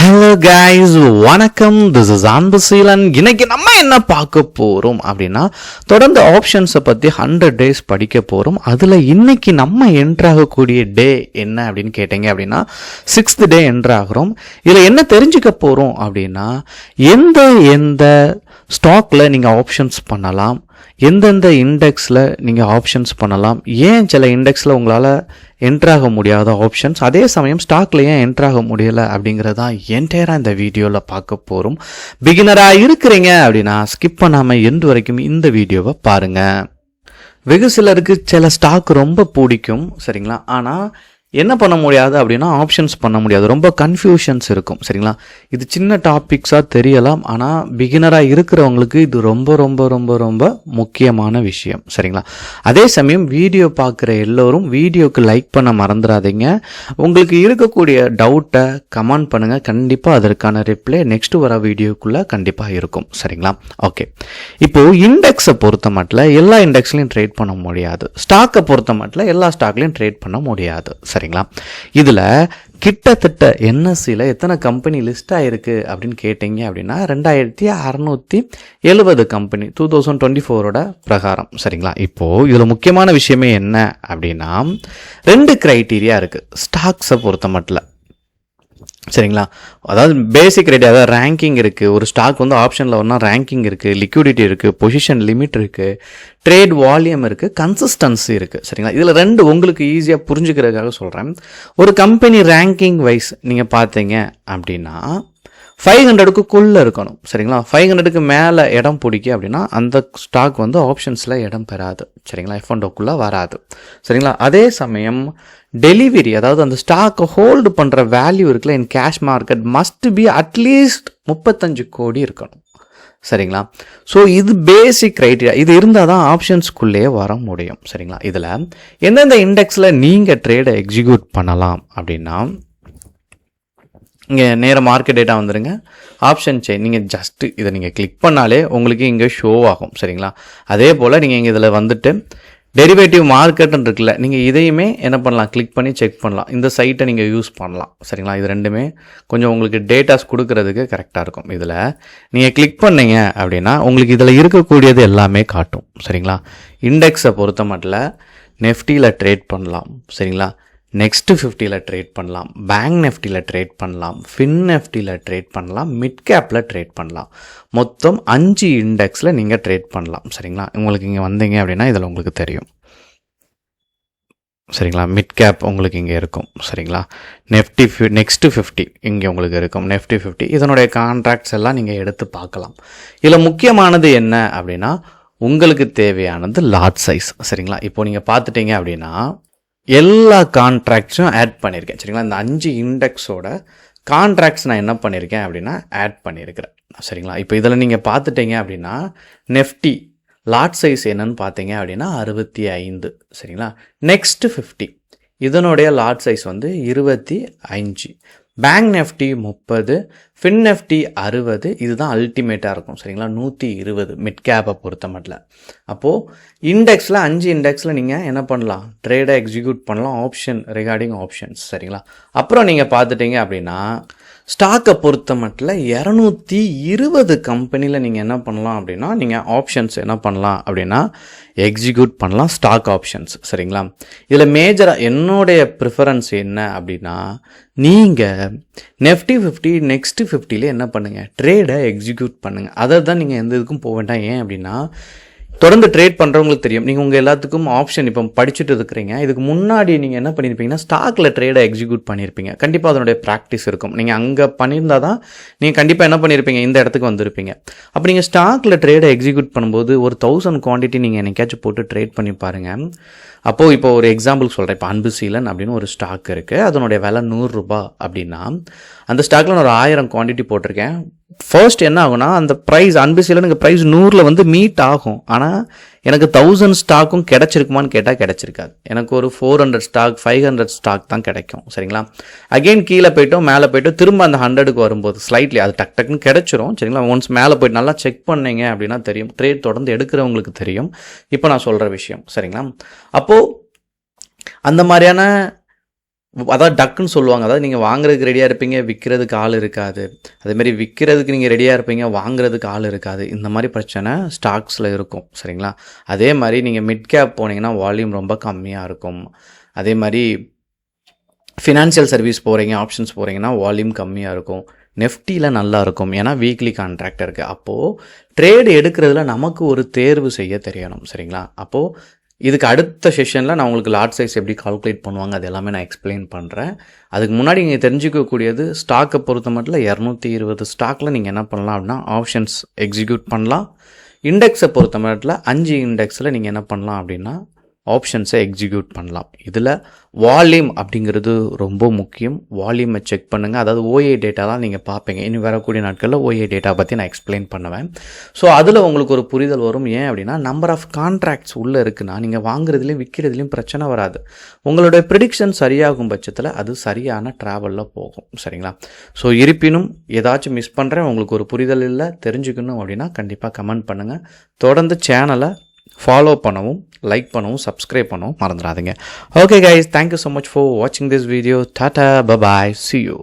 Hello guys, வணக்கம். This is Anbuseelan. இன்னைக்கு நம்ம என்ன பார்க்க போகிறோம் அப்படின்னா, தொடர்ந்து ஆப்ஷன்ஸை பற்றி 100 டேஸ் படிக்க போகிறோம். அதில் இன்னைக்கு நம்ம என்ட்ராகக்கூடிய டே என்ன அப்படின்னு கேட்டீங்க அப்படின்னா 6th டே என்ட்ராகிறோம். இதில் என்ன தெரிஞ்சுக்க போகிறோம் அப்படின்னா, எந்த ஸ்டாக்கில் நீங்கள் ஆப்ஷன்ஸ் பண்ணலாம், எந்தெந்த இண்டெக்ஸில் நீங்கள் ஆப்ஷன்ஸ் பண்ணலாம், ஏன் சில இண்டெக்ஸில் உங்களால் என்ட்ராக முடியாத ஆப்ஷன்ஸ், அதே சமயம் ஸ்டாக்கில் ஏன் என்ட்ராக முடியலை அப்படிங்கிறதான் என்டையராக இந்த வீடியோவில் பார்க்க போகிறோம். பிகினராக இருக்கிறீங்க அப்படின்னா ஸ்கிப் பண்ணாமல் எண்டு வரைக்கும் இந்த வீடியோவை பாருங்கள். வெகு சிலருக்கு சில ஸ்டாக் ரொம்ப பிடிக்கும், சரிங்களா? ஆனால் என்ன பண்ண முடியாது அப்படின்னா ஆப்ஷன்ஸ் பண்ண முடியாது, ரொம்ப கன்ஃபியூஷன்ஸ் இருக்கும், சரிங்களா? இது சின்ன டாபிக்ஸாக தெரியலாம், ஆனால் பிகினராக இருக்கிறவங்களுக்கு இது ரொம்ப ரொம்ப ரொம்ப ரொம்ப முக்கியமான விஷயம், சரிங்களா? அதே சமயம் வீடியோ பார்க்குற எல்லோரும் வீடியோக்கு லைக் பண்ண மறந்துடாதீங்க. உங்களுக்கு இருக்கக்கூடிய டவுட்டை கமெண்ட் பண்ணுங்கள், கண்டிப்பாக அதற்கான ரிப்ளை நெக்ஸ்ட் வர வீடியோக்குள்ளே கண்டிப்பாக இருக்கும், சரிங்களா? ஓகே, இப்போது இண்டெக்ஸை பொறுத்த மட்டும் எல்லா இண்டெக்ஸ்லையும் ட்ரேட் பண்ண முடியாது, ஸ்டாக்கை பொறுத்த மட்டும் எல்லா ஸ்டாக்லையும் ட்ரேட் பண்ண முடியாது, சரிங்களா? இதில் கிட்டத்தட்ட என்எஸ்சியில் எத்தனை கம்பெனி லிஸ்ட் ஆகிருக்கு அப்படின்னு கேட்டிங்க அப்படின்னா 2670 கம்பெனி 2024 பிரகாரம், சரிங்களா? இப்போது இதில் முக்கியமான விஷயமே என்ன அப்படின்னா 2 க்ரைட்டீரியா இருக்குது ஸ்டாக்ஸை பொறுத்த மட்டும், சரிங்களா? அதாவது பேசிக் கிரைட்டீரியா, அதாவது ரேங்கிங் இருக்குது. ஒரு ஸ்டாக் வந்து ஆப்ஷனில் வரனா ரேங்கிங் இருக்குது, லிக்விடிட்டி இருக்குது, பொசிஷன் லிமிட் இருக்குது, ட்ரேட் வால்யூம் இருக்குது, கன்சிஸ்டன்சி இருக்குது, சரிங்களா? இதில் 2 உங்களுக்கு ஈஸியாக புரிஞ்சுக்கிறதுக்காக சொல்கிறேன். ஒரு கம்பெனி ரேங்கிங் வைஸ் நீங்கள் பார்த்தீங்க அப்படின்னா 500க்குள்ளே இருக்கணும், சரிங்களா? 500க்கு மேலே இடம் பிடிக்க அப்படின்னா அந்த ஸ்டாக் வந்து ஆப்ஷன்ஸில் இடம் பெறாது, சரிங்களா? F&Oக்குள்ளே வராது, சரிங்களா? அதே சமயம் டெலிவரி, அதாவது அந்த ஸ்டாக்கை ஹோல்டு பண்ணுற வேல்யூ இருக்குல்ல, in cash market must be at least 35 கோடி இருக்கணும், சரிங்களா? ஸோ இது பேசிக் க்ரைட்டீரியா. இது இருந்தால் தான் ஆப்ஷன்ஸ்குள்ளே வர முடியும், சரிங்களா? இதில் எந்தெந்த இண்டெக்ஸில் நீங்கள் ட்ரேடை எக்ஸிக்யூட் பண்ணலாம் அப்படின்னா, இங்கே நேராக மார்க்கெட் டேட்டா வந்துடுங்க, ஆப்ஷன் செயின், நீங்கள் ஜஸ்ட்டு இதை நீங்கள் கிளிக் பண்ணாலே உங்களுக்கு இங்கே ஷோ ஆகும், சரிங்களா? அதே போல் நீங்கள் இங்கே இதில் வந்துட்டு டெரிவேட்டிவ் மார்க்கெட்டுன்னு இருக்குல்ல, நீங்கள் இதையுமே என்ன பண்ணலாம், கிளிக் பண்ணி செக் பண்ணலாம். இந்த சைட்டை நீங்கள் யூஸ் பண்ணலாம், சரிங்களா? இது ரெண்டுமே கொஞ்சம் உங்களுக்கு டேட்டாஸ் கொடுக்கறதுக்கு கரெக்டாக இருக்கும். இதில் நீங்கள் கிளிக் பண்ணீங்க அப்படின்னா உங்களுக்கு இதில் இருக்கக்கூடியது எல்லாமே காட்டும், சரிங்களா? இண்டெக்ஸை பொறுத்த மட்டும் நெஃப்டியில் ட்ரேட் பண்ணலாம், சரிங்களா? நெக்ஸ்ட் 50ல் ட்ரேட் பண்ணலாம், பேங்க் நெஃப்டியில் ட்ரேட் பண்ணலாம், ஃபின் நெஃப்டியில் ட்ரேட் பண்ணலாம், மிட் கேப்பில் ட்ரேட் பண்ணலாம். மொத்தம் 5 இண்டெக்ஸில் நீங்கள் ட்ரேட் பண்ணலாம், சரிங்களா? உங்களுக்கு இங்கே வந்தீங்க அப்படின்னா இதில் உங்களுக்கு தெரியும், சரிங்களா? மிட் கேப் உங்களுக்கு இங்கே இருக்கும், சரிங்களா? நெஃப்டி நெக்ஸ்ட் 50 இங்கே உங்களுக்கு இருக்கும், நெஃப்டி 50. இதனுடைய கான்ட்ராக்ட்ஸ் எல்லாம் நீங்கள் எடுத்து பார்க்கலாம். இதில் முக்கியமானது என்ன அப்படின்னா உங்களுக்கு தேவையானது லாட் சைஸ், சரிங்களா? இப்போ நீங்கள் பார்த்துட்டீங்க அப்படின்னா எல்லா கான்ட்ராக்ட்ஸும் ஆட் பண்ணியிருக்கேன், சரிங்களா? இந்த 5 இண்டெக்ஸோட கான்ட்ராக்ட்ஸ் நான் என்ன பண்ணியிருக்கேன் அப்படின்னா ஆட் பண்ணியிருக்கிறேன், சரிங்களா? இப்போ இதில் நீங்கள் பார்த்துட்டீங்க அப்படின்னா நெஃப்டி லாட் சைஸ் என்னன்னு பார்த்தீங்க அப்படின்னா 65, சரிங்களா? நெக்ஸ்ட் 50 இதனுடைய லாட் சைஸ் வந்து 25, பேங்க் நெஃப்டி 30, ஃபின் நெஃப்டி 60, இதுதான் அல்டிமேட்டாக இருக்கும், சரிங்களா? 120 மிட் கேப்பை பொறுத்த மட்டும். அப்போது இண்டெக்ஸில் 5 இண்டெக்ஸில் நீங்கள் என்ன பண்ணலாம், ட்ரேடை எக்ஸிக்யூட் பண்ணலாம், ஆப்ஷன் ரிகார்டிங் ஆப்ஷன்ஸ், சரிங்களா? அப்புறம் நீங்கள் பார்த்துட்டீங்க அப்படின்னா ஸ்டாக்கை பொறுத்த மட்டும் 220 கம்பெனியில் நீங்கள் என்ன பண்ணலாம் அப்படின்னா நீங்கள் ஆப்ஷன்ஸ் என்ன பண்ணலாம் அப்படின்னா எக்ஸிக்யூட் பண்ணலாம், ஸ்டாக் ஆப்ஷன்ஸ், சரிங்களா? இதில் மேஜராக என்னுடைய ப்ரிஃபரன்ஸ் என்ன அப்படின்னா நீங்கள் நெஃப்டி 50 நெக்ஸ்ட் 50ல என்ன பண்ணுங்கள், ட்ரேடை எக்ஸிக்யூட் பண்ணுங்கள். அதை தான் நீங்கள் எந்த இதுக்கும் போக வேண்டாம். ஏன் அப்படின்னா தொடர்ந்து ட்ரேட் பண்ணுறவங்களுக்கு தெரியும், நீங்கள் உங்கள் எல்லாத்துக்கும் ஆப்ஷன் இப்போ படிச்சுட்டு இருக்கிறீங்க, இதுக்கு முன்னாடி நீங்கள் என்ன பண்ணியிருப்பீங்கன்னா ஸ்டாக்கில் ட்ரேடை எக்ஸிக்யூட் பண்ணியிருப்பீங்க, கண்டிப்பாக அதனுடைய ப்ராக்டிஸ் இருக்கும். நீங்கள் அங்கே பண்ணியிருந்தால் தான் நீங்கள் கண்டிப்பாக என்ன பண்ணியிருப்பீங்க, இந்த இடத்துக்கு வந்திருப்பீங்க. அப்போ நீங்கள் ஸ்டாக்கில் ட்ரேடை எக்ஸிக்யூட் பண்ணும்போது ஒரு 1000 குவான்டிட்டி நீங்கள் என்னைக்காச்சும் போட்டு ட்ரேட் பண்ணி பாருங்கள். அப்போது இப்போ ஒரு எக்ஸாம்பிள் சொல்கிறேன், இப்போ அன்புசீலன் அப்படின்னு ஒரு ஸ்டாக் இருக்குது, அதனுடைய விலை 100 ரூபாய் அப்படின்னா அந்த ஸ்டாக்கில் நான் ஒரு 1000 குவான்டிட்டி போட்டிருக்கேன். ஃபர்ஸ்ட் என்ன ஆகும்னா அந்த ப்ரைஸ் அன்புசீலனுக்கு ப்ரைஸ் 100ல் வந்து மீட் ஆகும், ஆனால் எனக்கு 1000 ஸ்டாக்கும் கிடைச்சிருக்குமான்னு கேட்டால் கிடைச்சிருக்காது. எனக்கு ஒரு 400 ஸ்டாக் 500 ஸ்டாக் தான் கிடைக்கும், சரிங்களா? அகெயின் கீழே போய்ட்டோம், மேலே போய்ட்டோம், திரும்ப அந்த 100க்கு வரும்போது ஸ்லைட்லி அது டக்குன்னு கிடைச்சிரும், சரிங்களா? ஒன்ஸ் மேலே போய்ட்டு நல்லா செக் பண்ணீங்க அப்படின்னா தெரியும், ட்ரேட் தொடர்ந்து எடுக்கிறவங்களுக்கு தெரியும் இப்போ நான் சொல்கிற விஷயம், சரிங்களா? அப்போது அந்த மாதிரியான அதாவது டக்குன்னு சொல்லுவாங்க. அதாவது நீங்கள் வாங்குறதுக்கு ரெடியாக இருப்பீங்க, விற்கிறதுக்கு ஆள் இருக்காது. அதேமாதிரி விற்கிறதுக்கு நீங்கள் ரெடியாக இருப்பீங்க, வாங்குறதுக்கு ஆள் இருக்காது. இந்த மாதிரி பிரச்சனை ஸ்டாக்ஸில் இருக்கும். சரிங்களா? அதே மாதிரி நீங்கள் மிட் கேப் போனீங்கன்னா வால்யூம் ரொம்ப கம்மியாக இருக்கும். அதே மாதிரி ஃபினான்ஷியல் சர்வீஸ் போகிறீங்க, ஆப்ஷன்ஸ் போகிறீங்கன்னா வால்யூம் கம்மியாக இருக்கும். நெஃப்டியில் நல்லா இருக்கும், ஏன்னா வீக்லி கான்ட்ராக்ட் இருக்குது. அப்போது ட்ரேடு எடுக்கிறதுல நமக்கு ஒரு தேர்வு செய்ய தெரியணும். சரிங்களா? அப்போது இதுக்கு அடுத்த செஷனில் நான் உங்களுக்கு லாட் சைஸ் எப்படி கால்குலேட் பண்ணுவாங்க அது எல்லாமே நான் எக்ஸ்பிளைன் பண்ணுறேன். அதுக்கு முன்னாடி நீங்கள் தெரிஞ்சுக்கக்கூடியது ஸ்டாக்கை பொறுத்த மட்டும் 220 ஸ்டாக்கில் நீங்கள் என்ன பண்ணலாம் அப்படின்னா ஆப்ஷன்ஸ் எக்ஸிக்யூட் பண்ணலாம். இண்டெக்ஸை பொறுத்த மட்டும் 5 இண்டெக்ஸில் நீங்கள் என்ன பண்ணலாம் அப்படின்னா ஆப்ஷன்ஸை எக்ஸிக்யூட் பண்ணலாம். இதில் வால்யூம் அப்படிங்கிறது ரொம்ப முக்கியம். வால்யூமை செக் பண்ணுங்கள். அதாவது ஓஏ டேட்டா தான் நீங்கள் பார்ப்பீங்க. இனி வரக்கூடிய நாட்களில் ஓஏ டேட்டா பற்றி நான் எக்ஸ்பிளைன் பண்ணுவேன். ஸோ அதில் உங்களுக்கு ஒரு புரிதல் வரும். ஏன் அப்படின்னா நம்பர் ஆஃப் கான்ட்ராக்ட்ஸ் உள்ளே இருக்குன்னா நீங்கள் வாங்குறதுலையும் விற்கிறதுலையும் பிரச்சனை வராது. உங்களுடைய ப்ரிடிக்ஷன் சரியாகும் பட்சத்தில் அது சரியான ட்ராவலில் போகும். சரிங்களா? ஸோ இருப்பினும் ஏதாச்சும் மிஸ் பண்ணுறேன், உங்களுக்கு ஒரு புரிதல் இல்லை, தெரிஞ்சுக்கணும் அப்படின்னா கண்டிப்பாக கமெண்ட் பண்ணுங்கள். தொடர்ந்து சேனலை ஃபாலோ பண்ணவும், லைக் பண்ணவும், சப்ஸ்கிரைப் பண்ணவும் மறந்துடாதீங்க. Okay guys, thank you so much for வாட்சிங் திஸ் வீடியோ. டாடா, பபாய், see you.